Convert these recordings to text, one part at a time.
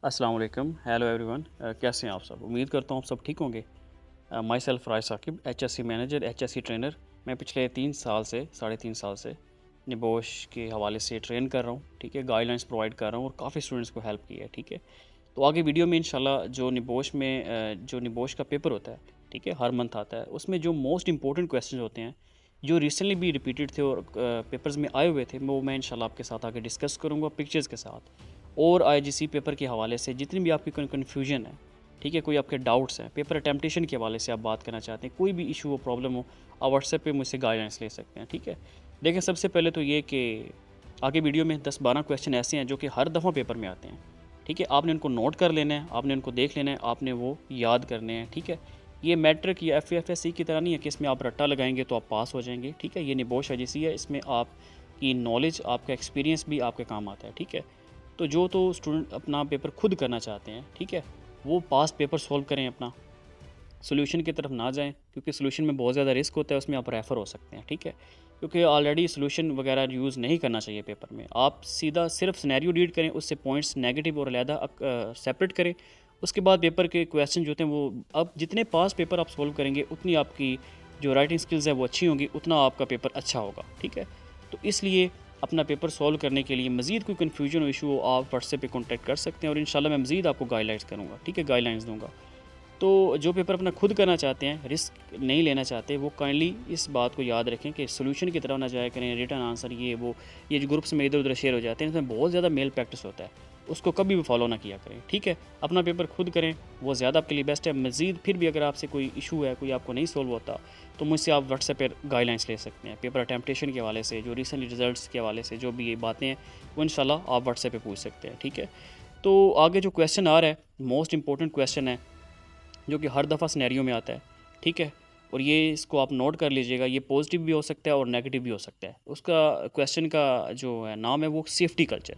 अस्सलाम वालेकुम, hello everyone. कैसे हैं आप सब? उम्मीद करता हूँ आप सब ठीक होंगे। Myself Rai Sakib, HSC manager, HSC trainer. मैं पिछले 3 साल से, साढ़े 3 साल से निबोश के हवाले से ट्रेन कर रहा हूँ, ठीक है? गाइडलाइंस प्रोवाइड कर रहा हूँ और काफ़ी स्टूडेंट्स को हेल्प की है, ठीक है? तो आगे वीडियो में इंशाल्लाह जो निबोश का पेपर होता है, ठीक है? हर मंथ आता है, उसमें जो मोस्ट इंपॉर्टेंट क्वेश्चन होते हैं, जो रिसेंटली भी रिपीटेड थे और पेपर्स में आए हुए थे, वो मैं इंशाल्लाह आपके साथ आगे डिस्कस करूँगा पिक्चर्स के साथ। और आईजीसी पेपर के हवाले से जितनी भी आपकी कोई कन्फ्यूजन है, ठीक है, कोई आपके डाउट्स हैं, पेपर अटेम्पटेशन के हवाले से आप बात करना चाहते हैं, कोई भी इशू हो, प्रॉब्लम हो, आप व्हाट्सएप पे मुझसे गाइडेंस ले सकते हैं, ठीक है? देखें, सबसे पहले तो ये कि आगे वीडियो में 10-12 क्वेश्चन ऐसे हैं जो कि हर दफ़ा पेपर में आते हैं, ठीक है? आपने उनको नोट कर लेना है, आपने उनको देख लेना है, आपने वो याद करने हैं, ठीक है? ये मैट्रिक या एफएससी की तरह नहीं है कि इसमें आप रट्टा लगाएंगे तो आप पास हो जाएंगे, ठीक है? ये निबोश आईजीसी है, इसमें आपकी नॉलेज, आपका एक्सपीरियंस भी आपके काम आता है, ठीक है? तो स्टूडेंट अपना पेपर खुद करना चाहते हैं, ठीक है, वो पास्ट पेपर सॉल्व करें अपना, सॉल्यूशन की तरफ ना जाएं, क्योंकि सॉल्यूशन में बहुत ज़्यादा रिस्क होता है, उसमें आप रेफ़र हो सकते हैं, ठीक है? क्योंकि ऑलरेडी सॉल्यूशन वगैरह यूज़ नहीं करना चाहिए पेपर में। आप सीधा सिर्फ सिनेरियो रीड करें, उससे पॉइंट्स नेगेटिव और अलहदा सेपरेट करें। उसके बाद पेपर के क्वेश्चन जो होते हैं वो, अब जितने पास्ट पेपर आप सॉल्व करेंगे उतनी आपकी जो राइटिंग स्किल्स है वो अच्छी होंगी, उतना आपका पेपर अच्छा होगा, ठीक है? तो इसलिए अपना पेपर सॉल्व करने के लिए मज़ीद कोई कन्फ्यूजन हो, इशू हो, आप व्हाट्सएप पे कॉन्टैक्ट कर सकते हैं और इंशाल्लाह मैं मज़ीद आपको गाइडलाइंस करूँगा, ठीक है? गाइडलाइंस दूँगा। तो जो पेपर अपना खुद करना चाहते हैं, रिस्क नहीं लेना चाहते, वो काइंडली इस बात को याद रखें कि सॉल्यूशन की तरफ ना जाया करें, रिटन आंसर ये जो ग्रुप्स में इधर उधर शेयर हो जाते हैं, इसमें बहुत ज़्यादा मेल प्रैक्टिस होता है, उसको कभी भी फॉलो ना किया करें, ठीक है? अपना पेपर खुद करें, वो ज़्यादा आपके लिए बेस्ट है। मज़ीद फिर भी अगर आपसे कोई इशू है, कोई आपको नहीं सॉल्व होता, तो मुझसे आप व्हाट्सएप पर गाइडलाइंस ले सकते हैं। पेपर अटेम्पटेशन के हवाले से, जो रिसेंटली रिजल्ट्स के हवाले से जो भी ये बातें हैं, वो इंशाल्लाह आप व्हाट्सएप पे पूछ सकते हैं, ठीक है? तो आगे जो क्वेश्चन आ रहा है, मोस्ट इंपॉर्टेंट क्वेश्चन है, जो कि हर दफ़ा सिनेरियो में आता है, ठीक है? और ये इसको आप नोट कर लीजिएगा, ये पॉजिटिव भी हो सकता है और नेगेटिव भी हो सकता है। उसका क्वेश्चन का जो है नाम है वो सेफ्टी कल्चर।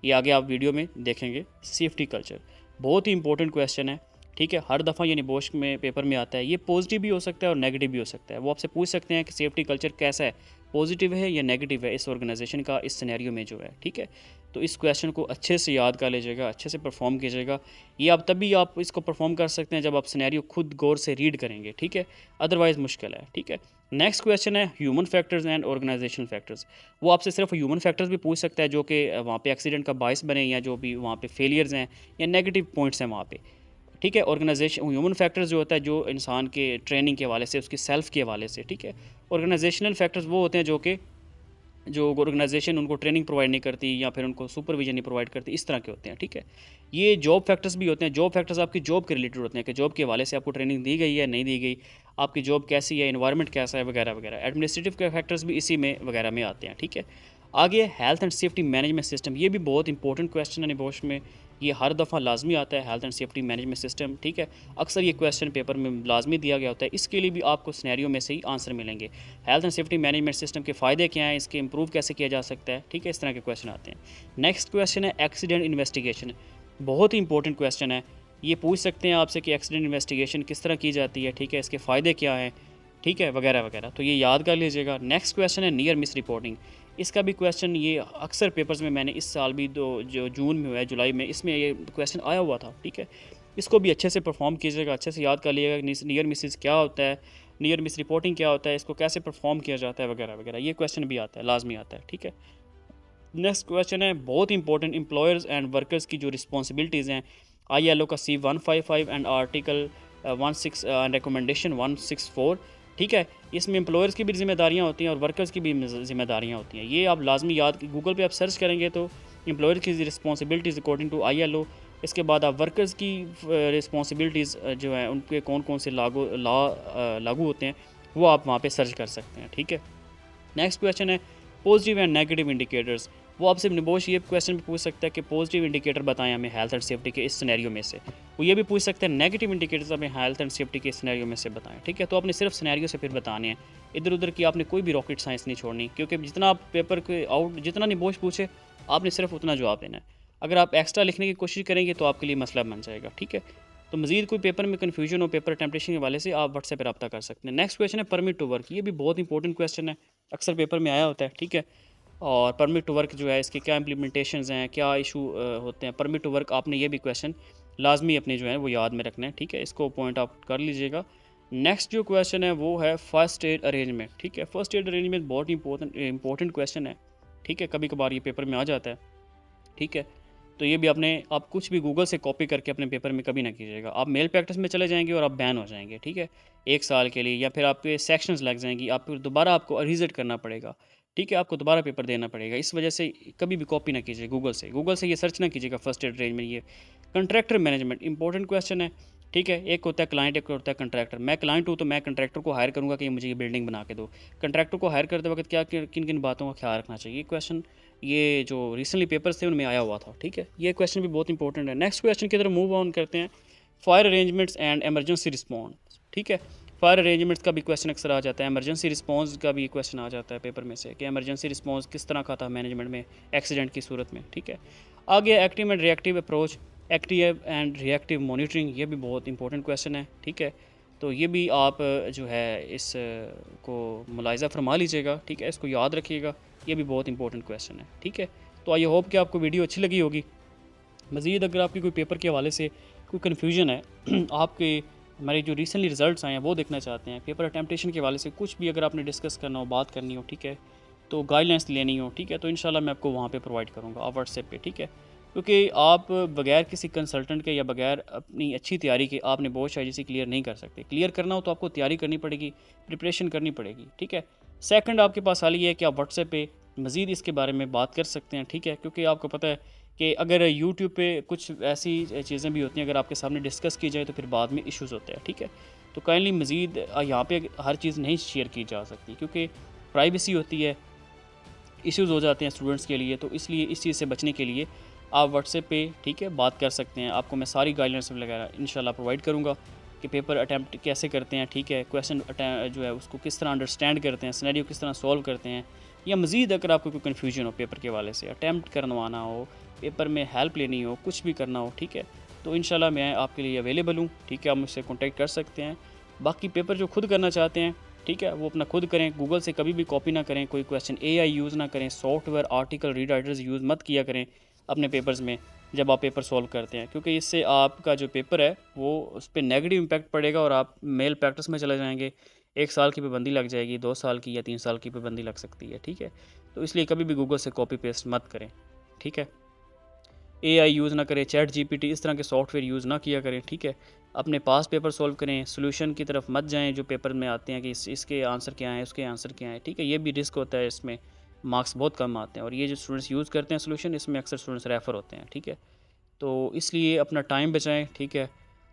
ये आगे आप वीडियो में देखेंगे। सेफ्टी कल्चर बहुत ही इंपॉर्टेंट क्वेश्चन है, ठीक है? हर दफ़ा ये निबोश में पेपर में आता है। ये पॉजिटिव भी हो सकता है और नेगेटिव भी हो सकता है। वो आपसे पूछ सकते हैं कि सेफ्टी कल्चर कैसा है, पॉजिटिव है या नेगेटिव है इस ऑर्गेनाइजेशन का, इस सिनेरियो में जो है, ठीक है? तो इस क्वेश्चन को अच्छे से याद कर लीजिएगा, अच्छे से परफॉर्म कीजिएगा। ये आप तभी आप इसको परफॉर्म कर सकते हैं जब आप सिनेरियो खुद गौर से रीड करेंगे, ठीक है? अदरवाइज़ मुश्किल है, ठीक है? नेक्स्ट क्वेश्चन है human factors and organisational factors. वो आपसे सिर्फ ह्यूमन फैक्टर्स भी पूछ सकता है जो कि वहाँ पे एक्सीडेंट का बायस बने, या जो भी वहाँ पे फेलियर्स हैं या नेगेटिव पॉइंट्स हैं वहाँ पे, ठीक है? ऑर्गेनाइजेशन ह्यूमन फैक्टर्स जो होता है, जो इंसान के ट्रेनिंग के हवाले से, उसकी सेल्फ के हवाले से, ठीक है? ऑर्गेनाइजेशनल फैक्टर्स वो होते हैं जो ऑर्गेनाइजेशन उनको ट्रेनिंग प्रोवाइड नहीं करती या फिर उनको सुपरविजन नहीं प्रोवाइड करती, इस तरह के होते हैं, ठीक है? ये जॉब फैक्टर्स भी होते हैं। जॉब फैक्टर्स आपकी जॉब के रिलेटेड होते हैं कि जॉब के हवाले से आपको ट्रेनिंग दी गई है, नहीं दी गई, आपकी जॉब कैसी है, एनवायरनमेंट कैसा है, वगैरह वगैरह। एडमिनिस्ट्रेटिव के फैक्टर्स भी इसी में वगैरह में आते हैं, ठीक है? आगे health and safety management system, ये भी बहुत इंपॉर्टेंट क्वेश्चन है निबोश में। ये हर दफ़ा लाजमी आता है, health and safety management system, ठीक है? अक्सर ये क्वेश्चन पेपर में लाजमी दिया गया होता है, इसके लिए भी आपको सिनेरियो में से ही आंसर मिलेंगे। Health and safety management system के फ़ायदे क्या हैं, इसके इंप्रूव कैसे किया जा सकता है, ठीक है? इस तरह के क्वेश्चन आते हैं। नेक्स्ट क्वेश्चन है एक्सीडेंट इन्वेस्टिगेशन। बहुत ही इंपॉर्टेंट क्वेश्चन है। ये पूछ सकते हैं आपसे कि एक्सीडेंट इन्वेस्टिगेशन किस तरह की जाती है, ठीक है? इसके फ़ायदे क्या हैं, ठीक है? वगैरह वगैरह। तो ये याद कर लीजिएगा। नेक्स्ट क्वेश्चन है नियर मिस रिपोर्टिंग। इसका भी क्वेश्चन ये अक्सर पेपर्स में, मैंने इस साल भी दो जो जून में हुआ है, जुलाई में, इसमें ये क्वेश्चन आया हुआ था, ठीक है? इसको भी अच्छे से परफॉर्म कीजिएगा, अच्छे से याद कर लीजिएगा। नियर मिसेस क्या होता है, नियर मिस रिपोर्टिंग क्या होता है, इसको कैसे परफॉर्म किया जाता है, वगैरह वगैरह। ये क्वेश्चन भी आता है, लाजमी आता है, ठीक है? नेक्स्ट क्वेश्चन है बहुत इंपॉर्टेंट, एम्प्लॉयर्स एंड वर्कर्स की जो रिस्पॉन्सिबिलिटीज़ हैं, ILO का C155 एंड आर्टिकल 16 रिकमेंडेशन 164, ठीक है? इसमें एम्प्लॉयर्स की भी जिम्मेदारियाँ होती हैं और वर्कर्स की भी जिम्मेदारियाँ होती हैं। ये आप लाजमी याद, गूगल पे आप सर्च करेंगे तो एम्प्लॉयर की रिस्पॉन्सिबिलिटीज़ अकॉर्डिंग टू ILO, इसके बाद आप वर्कर्स की रिस्पॉन्सिबिलिटीज़ जो है उनके कौन कौन से लागू होते हैं, वो आप वहाँ पे सर्च कर सकते हैं, ठीक है? नेक्स्ट क्वेश्चन है पॉजिटिव एंड नेगेटिव इंडिकेटर्स। वो आपसे निबोश ये क्वेश्चन भी पूछ सकता है कि पॉजिटिव इंडिकेटर बताएं हमें हेल्थ एंड सेफ्टी के इस सिनेरियो में से। वो ये भी पूछ सकते हैं नेगेटिव इंडिकेटर्स हमें हेल्थ एंड सेफ्टी के सिनेरियो में से बताएं, ठीक है? तो आपने सिर्फ सिनेरियो से फिर बताने हैं, इधर उधर की आपने कोई भी रॉकेट साइंस नहीं छोड़नी, क्योंकि जितना आप पेपर के आउट, जितना निबोश पूछे, आपने सिर्फ उतना जवाब देना है। अगर आप एक्स्ट्रा लिखने की कोशिश करेंगे तो आपके लिए मसला बन जाएगा, ठीक है? तो मज़ीद कोई पेपर में कन्फ्यूजन हो, पेपर अटेम्पटेशन के हवाले से, आप व्हाट्सएप पर रब्ता कर सकते हैं। नेक्स्ट क्वेश्चन है परमिट टू वर्क। ये भी बहुत इंपॉर्टेंट क्वेश्चन है, अक्सर पेपर में आया होता है, ठीक है? और परमिट टू वर्क जो है इसके क्या इम्प्लीमेंटेशंस हैं, क्या इशू होते हैं। परमिट टू वर्क आपने ये भी क्वेश्चन लाजमी अपने जो है वो याद में रखना है, ठीक है, इसको पॉइंट आउट कर लीजिएगा। नेक्स्ट जो क्वेश्चन है वो है फर्स्ट एड अरेंजमेंट, ठीक है। फर्स्ट एड अरेंजमेंट बहुत इंपॉर्टेंट क्वेश्चन है, ठीक है, कभी कभार ये पेपर में आ जाता है, ठीक है। तो ये भी आप कुछ भी गूगल से कॉपी करके अपने पेपर में कभी ना कीजिएगा। आप मेल प्रैक्टिस में चले जाएंगे और आप बैन हो जाएंगे, ठीक है, 1 साल के लिए, या फिर आपके सेक्शंस लग जाएंगी, आप फिर दोबारा आपको रिविजिट करना पड़ेगा, ठीक है, आपको दोबारा पेपर देना पड़ेगा। इस वजह से कभी भी कॉपी ना कीजिए गूगल से ये सर्च ना कीजिएगा फर्स्ट एड रेंज में। ये कंट्रैक्टर मैनेजमेंट इंपॉर्टेंट क्वेश्चन है, ठीक है। एक होता है क्लाइंट, एक होता है कंट्रैक्टर। मैं क्लाइंट हूँ तो मैं कंट्रैक्टर को हायर करूँगा कि ये मुझे ये बिल्डिंग बना के दो। कंट्रैक्टर को हायर करते वक्त क्या किन किन बातों का ख्याल रखना चाहिए, क्वेश्चन ये जो रिसेंटली पेपर्स थे उनमें आया हुआ था, ठीक है। ये क्वेश्चन भी बहुत इंपॉर्टेंट है। नेक्स्ट क्वेश्चन की तरफ मूव ऑन करते हैं। Fire arrangements and emergency response, ठीक है। फायर अरेंजमेंट्स का भी क्वेश्चन अक्सर आ जाता है, एमरजेंसी रिस्पॉन्स का भी क्वेश्चन आ जाता है पेपर में से कि एमरजेंसी रिस्पॉन्स किस तरह का था मैनेजमेंट में एक्सीडेंट की सूरत में, ठीक है। आगे active and reactive approach, active and reactive monitoring, ये भी बहुत इंपॉर्टेंट क्वेश्चन है, ठीक है। तो ये भी आप जो है इस को मुलाहिज़ा फरमा लीजिएगा, ठीक है, इसको याद रखिएगा, ये भी बहुत इंपॉर्टेंट क्वेश्चन है, ठीक है। तो आई होप कि आपको वीडियो अच्छी लगी होगी। मज़ीद अगर आपकी कोई पेपर के हवाले से कोई कन्फ्यूजन है आपके हमारे जो रिसेंटली रिजल्ट्स आए हैं वो देखना चाहते हैं, पेपर अटेम्पटेशन के हवाले से कुछ भी अगर आपने डिस्कस करना हो, बात करनी हो, ठीक है, तो गाइडलाइंस लेनी हो, ठीक है, तो इंशाल्लाह मैं आपको वहाँ पे प्रोवाइड करूँगा, आप व्हाट्सएप पे, ठीक है। क्योंकि आप बगैर किसी कंसल्टेंट के या बगैर अपनी अच्छी तैयारी के आपने बहुत शायद इसे क्लियर नहीं कर सकते। क्लियर करना हो तो आपको तैयारी करनी पड़ेगी, प्रिपरेशन करनी पड़ेगी, ठीक है। सेकंड आपके पास हाल ये है कि आप व्हाट्सएप पे मज़ीद इसके बारे में बात कर सकते हैं, ठीक है, क्योंकि आपको पता है कि अगर यूट्यूब पे कुछ ऐसी चीज़ें भी होती हैं, अगर आपके सामने डिस्कस की जाए तो फिर बाद में इश्यूज़ होते हैं, ठीक है। तो काइंडली मज़ीद यहाँ पे हर चीज़ नहीं शेयर की जा सकती क्योंकि प्राइवेसी होती है, इश्यूज़ हो जाते हैं स्टूडेंट्स के लिए। तो इसलिए इस चीज़ से बचने के लिए आप व्हाट्सएप पे, ठीक है, बात कर सकते हैं। आपको मैं सारी गाइडलाइंस वगैरह इंशाल्लाह प्रोवाइड करूँगा कि पेपर अटैम्प्ट कैसे करते हैं, ठीक है, क्वेश्चन जो है उसको किस तरह अंडरस्टैंड करते हैं, सिनेरियो किस तरह सॉल्व करते हैं, या मज़ीद अगर आपको कोई कन्फ्यूजन हो पेपर के हवाले से, अटैम्प्ट करवाना हो, पेपर में हेल्प लेनी हो, कुछ भी करना हो, ठीक है, तो इंशाल्लाह मैं आपके लिए अवेलेबल हूँ, ठीक है, आप मुझसे कॉन्टैक्ट कर सकते हैं। बाकी पेपर जो खुद करना चाहते हैं, ठीक है, वो अपना खुद करें, गूगल से कभी भी कॉपी ना करें, कोई क्वेश्चन एआई यूज़ ना करें, software article read writers use मत किया करें अपने पेपर्स में जब आप पेपर सॉल्व करते हैं, क्योंकि इससे आपका जो पेपर है वो उस पर नेगेटिव इम्पैक्ट पड़ेगा और आप मेल प्रैक्टिस में चले जाएंगे। 1 साल की पाबंदी लग जाएगी, 2 साल की या 3 साल की पाबंदी लग सकती है, ठीक है। तो इसलिए कभी भी गूगल से कॉपी पेस्ट मत करें, ठीक है। एआई यूज़ ना करें, चैट जीपीटी इस तरह के सॉफ्टवेयर यूज़ ना किया करें, ठीक है। अपने पास पेपर सॉल्व करें, सॉल्यूशन की तरफ मत जाएं जो पेपर में आते हैं कि इसके आंसर क्या हैं, उसके आंसर क्या हैं, ठीक है। ये भी रिस्क होता है, इसमें मार्क्स बहुत कम आते हैं, और ये जो स्टूडेंट्स यूज़ करते हैं सॉल्यूशन, इसमें अक्सर स्टूडेंट्स रेफ़र होते हैं, ठीक है। तो इसलिए अपना टाइम बचाएं, ठीक है।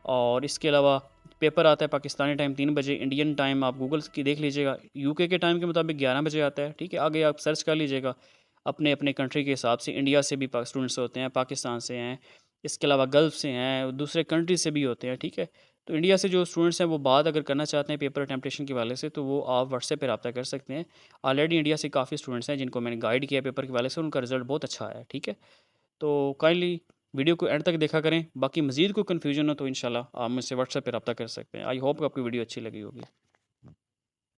और इसके अलावा पेपर आता है पाकिस्तानी टाइम 3 बजे, इंडियन टाइम आप गूगल की देख लीजिएगा, यूके के टाइम के मुताबिक 11 बजे आता है, ठीक है। आगे आप सर्च कर लीजिएगा अपने अपने कंट्री के हिसाब से। इंडिया से भी स्टूडेंट्स होते हैं, पाकिस्तान से हैं, इसके अलावा गल्फ़ से हैं, दूसरे कंट्री से भी होते हैं, ठीक है। तो इंडिया से जो स्टूडेंट्स हैं वो बात अगर करना चाहते हैं पेपर अटेम्पटेशन के वाले से, तो वो आप व्हाट्सएप पे रब्ता कर सकते हैं। ऑलरेडी इंडिया से काफ़ी स्टूडेंट्स हैं जिनको मैंने गाइड किया पेपर के वाले से, उनका रिज़ल्ट बहुत अच्छा आया है, ठीक है। तो काइंडली वीडियो को एंड तक देखा करें। बाकी मज़ीद कोई कन्फ्यूजन हो तो इंशाल्लाह आप मुझसे व्हाट्सएप पे रब्ता कर सकते हैं। आई होप कि आपको वीडियो अच्छी लगी होगी।